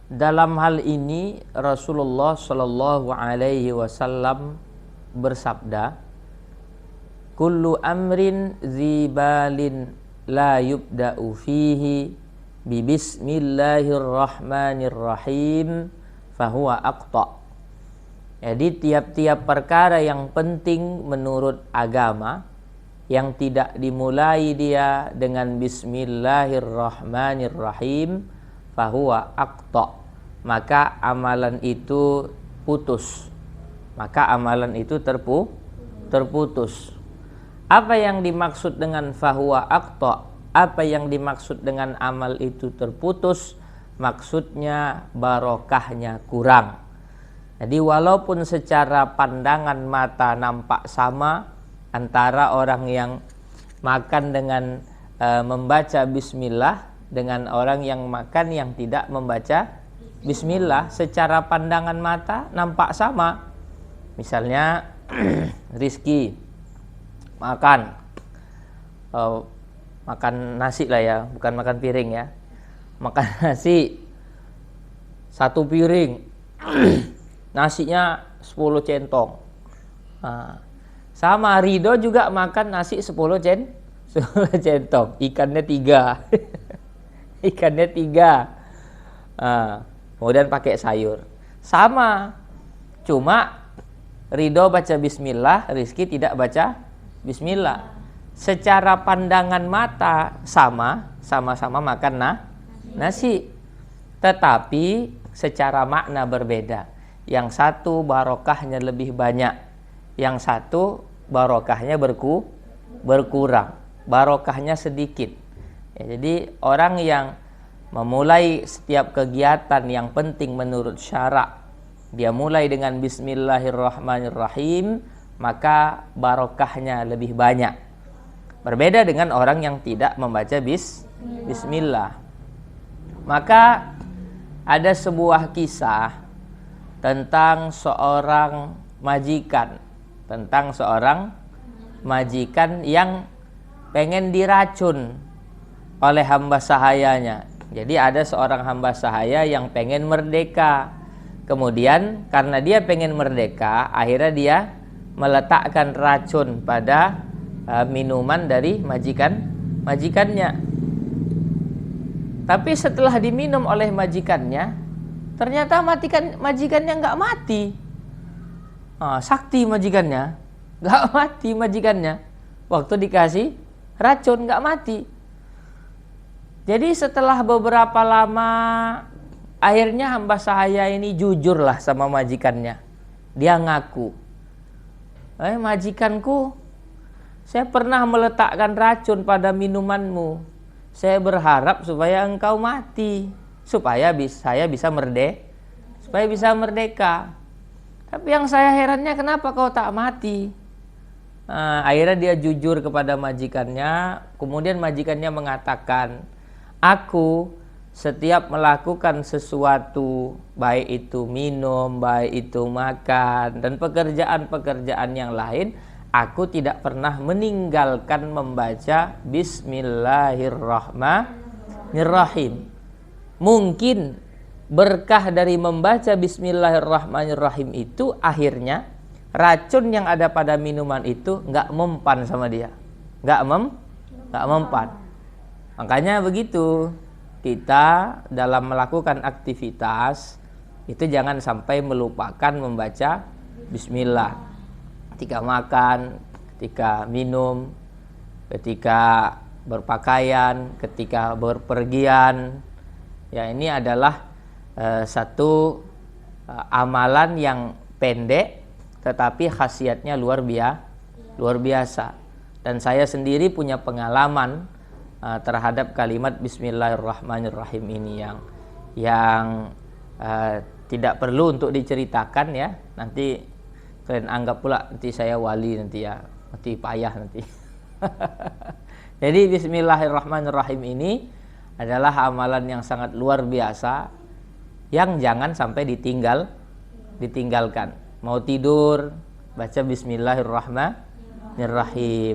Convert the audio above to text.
Dalam hal ini Rasulullah Shallallahu Alaihi Wasallam bersabda, "Kullu amrin zibalin la yubda'u fihi bi bismillahirrahmanirrahim fahuwa aqta." Jadi tiap-tiap perkara yang penting menurut agama yang tidak dimulai dia dengan bismillahirrahmanirrahim fahuwa aqta, maka amalan itu putus. Maka amalan itu terputus. Apa yang dimaksud dengan fahuwa aqta? Apa yang dimaksud dengan amal itu terputus? Maksudnya barokahnya kurang. Jadi walaupun secara pandangan mata nampak sama antara orang yang makan dengan membaca bismillah dengan orang yang makan yang tidak membaca bismillah, secara pandangan mata nampak sama. Misalnya Rizky makan nasi lah ya, bukan makan piring ya. Makan nasi 1 piring, nasinya 10 centong. Sama Ridho juga makan nasi 10 centong, ikannya 3. Ikannya 3. Kemudian pakai sayur. Sama, cuma Ridho baca bismillah, Rizky tidak baca bismillah. Secara pandangan mata sama-sama makan nasi. Tetapi secara makna berbeda. Yang satu barokahnya lebih banyak, yang satu barokahnya berkurang, barokahnya sedikit. Ya, jadi orang yang memulai setiap kegiatan yang penting menurut syarak, dia mulai dengan bismillahirrahmanirrahim, maka barokahnya lebih banyak. Berbeda dengan orang yang tidak membaca bismillah. Maka ada sebuah kisah tentang seorang majikan yang pengen diracun oleh hamba sahayanya. Jadi ada seorang hamba sahaya yang pengen merdeka. Kemudian karena dia pengen merdeka, akhirnya dia meletakkan racun pada minuman dari majikannya. Tapi setelah diminum oleh majikannya, ternyata majikannya nggak mati. Sakti majikannya, nggak mati majikannya. Waktu dikasih racun nggak mati. Jadi setelah beberapa lama, akhirnya hamba sahaya ini jujurlah sama majikannya. Dia ngaku, majikanku, saya pernah meletakkan racun pada minumanmu. Saya berharap supaya engkau mati, supaya saya bisa merdeka. Tapi yang saya herannya, kenapa kau tak mati? Akhirnya dia jujur kepada majikannya. Kemudian majikannya mengatakan, aku setiap melakukan sesuatu, baik itu minum, baik itu makan, dan pekerjaan-pekerjaan yang lain, aku tidak pernah meninggalkan membaca bismillahirrahmanirrahim. Mungkin berkah dari membaca bismillahirrahmanirrahim itu akhirnya racun yang ada pada minuman itu nggak mempan sama dia, nggak mempan. Makanya begitu, kita dalam melakukan aktivitas itu jangan sampai melupakan membaca bismillah. Ketika makan, ketika minum, ketika berpakaian, ketika berpergian. Ya, ini adalah satu amalan yang pendek tetapi khasiatnya luar biasa. Dan saya sendiri punya pengalaman terhadap kalimat bismillahirrahmanirrahim ini yang tidak perlu untuk diceritakan ya. Nanti kalian anggap pula nanti saya wali nanti ya, nanti payah nanti. Jadi bismillahirrahmanirrahim ini adalah amalan yang sangat luar biasa yang jangan sampai ditinggalkan. Mau tidur baca bismillahirrahmanirrahim.